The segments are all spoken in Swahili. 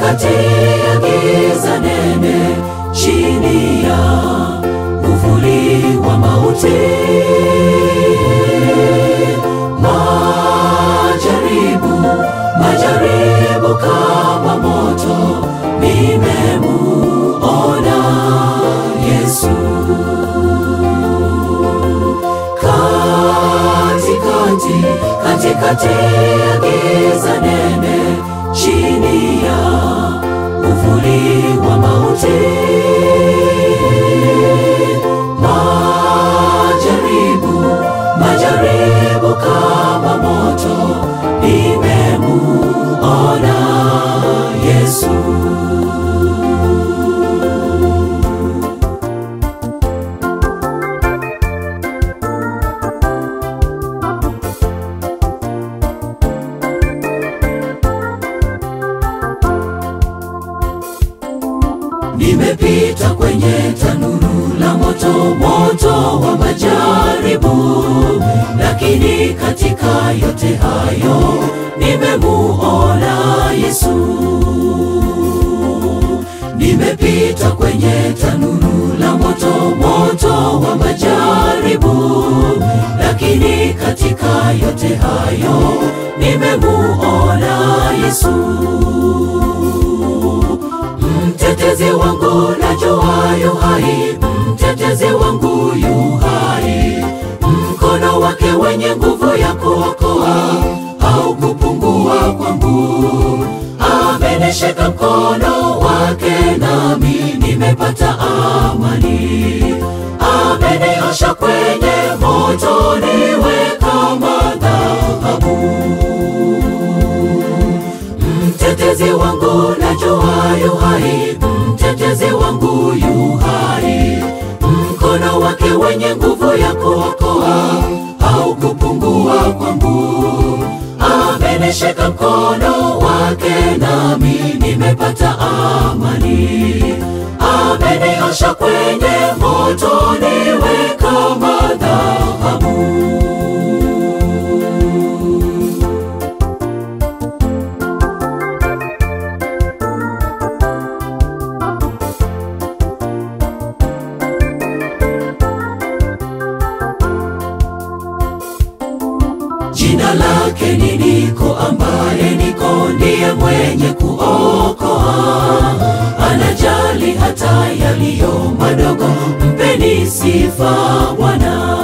katikati ya giza nene, chini ya uvuli wa mauti. Majaribu kama moto, nimemuona Yesu. Katikati ya giza nene, chini ya uvuli wa mauti. Majaribu kama moto, nimemuona Yesu. Nimepita kwenye tanuru la moto wa majaribu, lakini katika yote hayo nimemuona Yesu. Nimepita kwenye tanuru la moto wa majaribu, lakini katika yote hayo nimemuona Yesu. Mtetezi wangu najua yu hai, mtetezi wangu yu hai. Mkono wake wenye nguvu ya kuokoa haukupungua kwangu. Amenishika mkono wake, nami nimepata amani. Ameniosha kwenye moto, niwe kama dhahabu. Mtetezi wangu najua yu hai, mtetezi wangu yu hai. Mkono wake wenye nguvu ya kuokoa haukupungua kwangu. Amenishika mkono wake, nami nimepata amani. Ameniosha kwenye moto, niwe kama dhahabu. Jina lake ni Niko, ambaye Niko ndiye mwenye kuokoa. Anajali hata yaliyo madogo, mpeni sifa Bwana.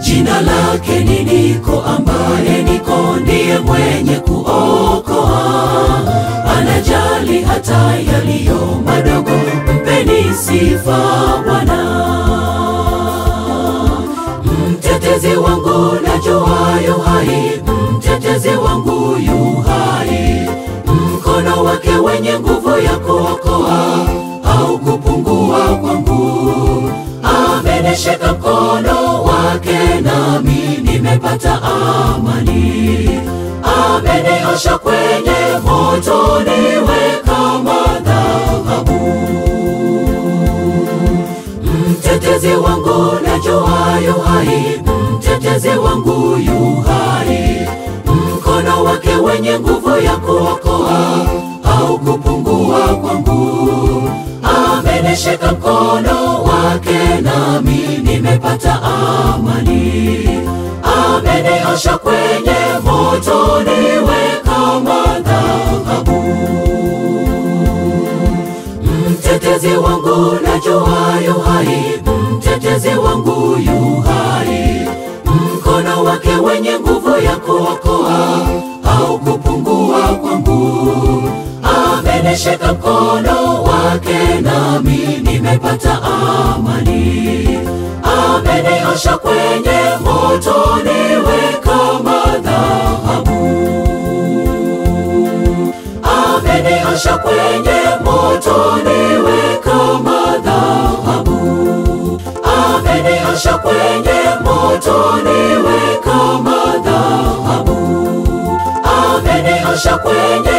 Jina lake ni Niko, ambaye Niko ndiye mwenye kuokoa. Anajali hata yaliyo madogo, mpeni sifa Bwana. Mtetezi wangu najua yu hai, mtetezi wangu yu hai. Mkono wake wenye nguvu ya kuokoa haukupungua kwangu. Amenishika mkono wake, nami nimepata amani. Ameniosha kwenye moto, niwe kama dhahabu. Mtetezi wangu najua yu hai, mtetezi wangu yu hai. Mkono wake wenye nguvu ya kuokoa haukupungua kwangu. Amenishika mkono wake, nami nimepata amani. Ameniosha kwenye moto, niwe kama dhahabu. Mtetezi wangu najua yu hai, mtetezi wangu yu hai. Mkono wake wenye nguvu ya kuokoa haukupungua kwangu. Amenishika mkono wake, nami nimepata amani. Ameniosha kwenye moto, niwe kama dhahabu. Ameniosha kwenye moto, niwe kama dhahabu. Ameniosha kwenye moto, niwe kama dhahabu. Ameniosha kwenye